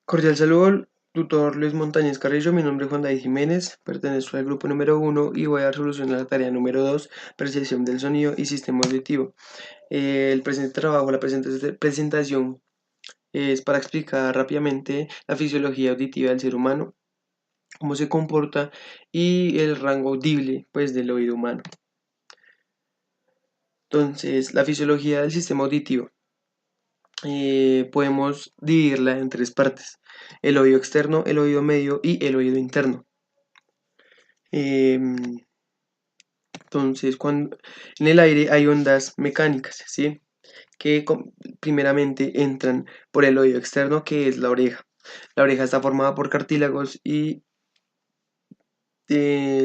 Cordial saludo, tutor Luis Montañez Carrillo. Mi nombre es Juan David Jiménez, pertenezco al grupo número 1 y voy a dar solución a la tarea número 2, percepción del sonido y sistema auditivo. El presente trabajo, la presentación es para explicar rápidamente la fisiología auditiva del ser humano, cómo se comporta y el rango audible pues, del oído humano. Entonces, la fisiología del sistema auditivo. Podemos dividirla en tres partes: el oído externo, el oído medio y el oído interno. Em, entonces, cuando en el aire hay ondas mecánicas, ¿sí? Que primeramente entran por el oído externo, que es la oreja. La oreja está formada por cartílagos y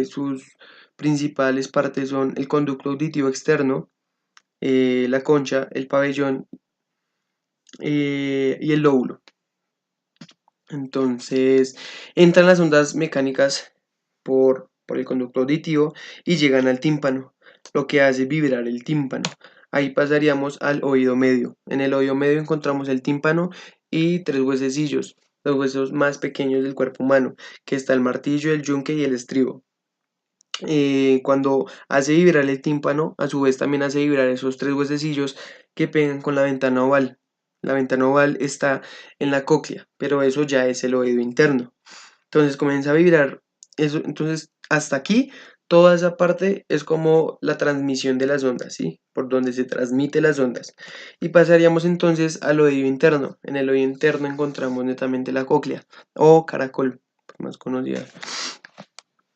sus principales partes son el conducto auditivo externo, la concha, el pabellón y el lóbulo. Entonces, entran las ondas mecánicas por el conducto auditivo y llegan al tímpano, lo que hace vibrar el tímpano. Ahí pasaríamos al oído medio. En el oído medio encontramos el tímpano y tres huesecillos, los huesos más pequeños del cuerpo humano, que está el martillo, el yunque y el estribo. Cuando hace vibrar el tímpano, a su vez también hace vibrar esos tres huesecillos que pegan con la ventana oval. La ventana oval está en la cóclea, pero eso ya es el oído interno. Entonces comienza a vibrar eso. Entonces, hasta aquí, toda esa parte es como la transmisión de las ondas, ¿sí? Por donde se transmite las ondas. Y pasaríamos entonces al oído interno. En el oído interno encontramos netamente la cóclea o caracol, más conocida.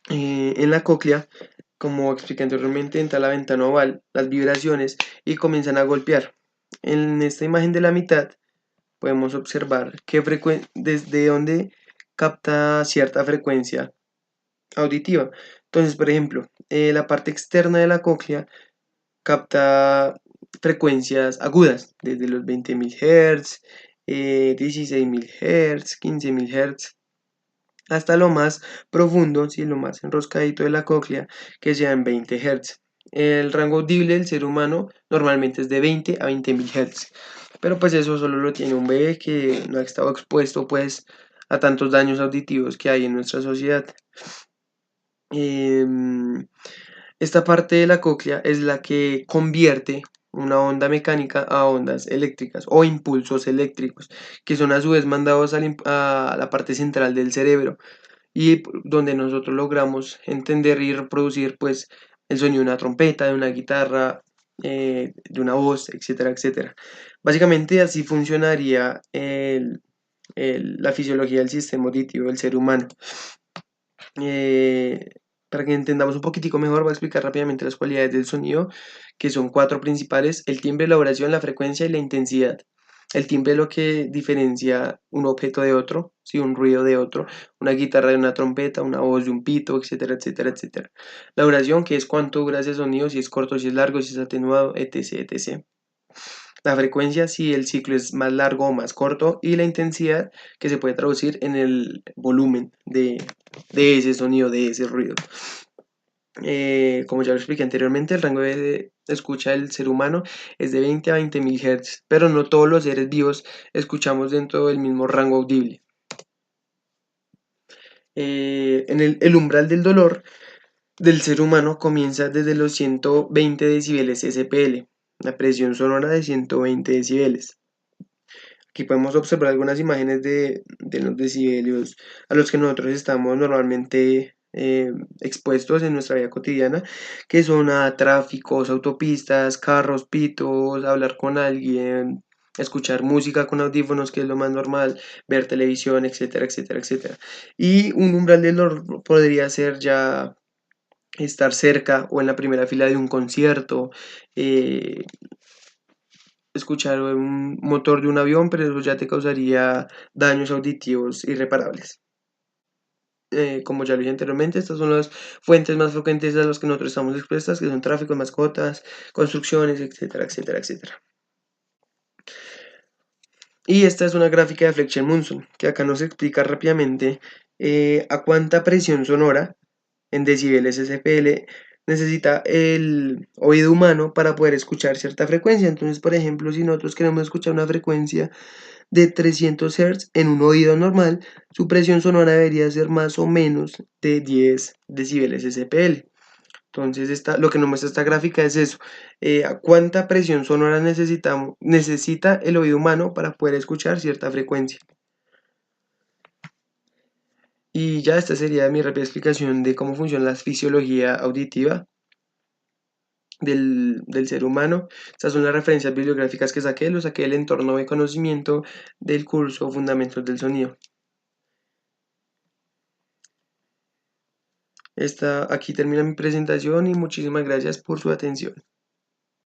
En la cóclea, como expliqué anteriormente, entra la ventana oval, las vibraciones y comienzan a golpear. En esta imagen de la mitad podemos observar desde dónde capta cierta frecuencia auditiva. Entonces, por ejemplo, la parte externa de la cóclea capta frecuencias agudas, desde los 20.000 Hz, 16.000 Hz, 15.000 Hz, hasta lo más profundo, ¿sí? Lo más enroscadito de la cóclea, que sea en 20 Hz. El rango audible del ser humano normalmente es de 20 a 20.000 Hz, pero pues eso solo lo tiene un bebé que no ha estado expuesto pues a tantos daños auditivos que hay en nuestra sociedad. Em, Esta parte de la cóclea es la que convierte una onda mecánica a ondas eléctricas o impulsos eléctricos, que son a su vez mandados a la parte central del cerebro y donde nosotros logramos entender y reproducir pues el sonido de una trompeta, de una guitarra, de una voz, etcétera, etcétera. Básicamente así funcionaría la fisiología del sistema auditivo del ser humano. Eh, para que entendamos un poquitico mejor, voy a explicar rápidamente las cualidades del sonido, que son cuatro principales: el timbre, la duración, la frecuencia y la intensidad. El timbre es lo que diferencia un objeto de otro, ¿sí? Un ruido de otro, una guitarra de una trompeta, una voz de un pito, etcétera, etcétera, etcétera. La duración, que es cuánto dura ese sonido, si es corto, si es largo, si es atenuado, etc, etc. La frecuencia, si el ciclo es más largo o más corto, y la intensidad, que se puede traducir en el volumen de ese sonido, de ese ruido. Como ya lo expliqué anteriormente, el rango de escucha del ser humano es de 20 a 20.000 Hz, pero no todos los seres vivos escuchamos dentro del mismo rango audible. El umbral del dolor del ser humano comienza desde los 120 decibeles SPL, la presión sonora de 120 decibeles. Aquí podemos observar algunas imágenes de los decibelios a los que nosotros estamos normalmente expuestos en nuestra vida cotidiana, que son a tráficos, autopistas, carros, pitos, hablar con alguien, escuchar música con audífonos, que es lo más normal, ver televisión, etcétera, etcétera, etcétera. Y un umbral del dolor podría ser ya estar cerca o en la primera fila de un concierto, eh, escuchar un motor de un avión, pero eso ya te causaría daños auditivos irreparables. Como ya lo dije anteriormente, estas son las fuentes más frecuentes a las que nosotros estamos expuestas, que son tráfico, mascotas, construcciones, etcétera, etcétera, etcétera. Y esta es una gráfica de Fletcher-Munson, que acá nos explica rápidamente a cuánta presión sonora en decibeles SPL necesita el oído humano para poder escuchar cierta frecuencia. Entonces, por ejemplo, si nosotros queremos escuchar una frecuencia de 300 Hz en un oído normal, su presión sonora debería ser más o menos de 10 decibeles SPL. Entonces, lo que nos muestra esta gráfica es eso, a cuánta presión sonora necesita el oído humano para poder escuchar cierta frecuencia. Y ya esta sería mi rápida explicación de cómo funciona la fisiología auditiva del ser humano. Estas son las referencias bibliográficas que saqué, lo saqué del entorno de conocimiento del curso Fundamentos del Sonido. Aquí termina mi presentación y muchísimas gracias por su atención.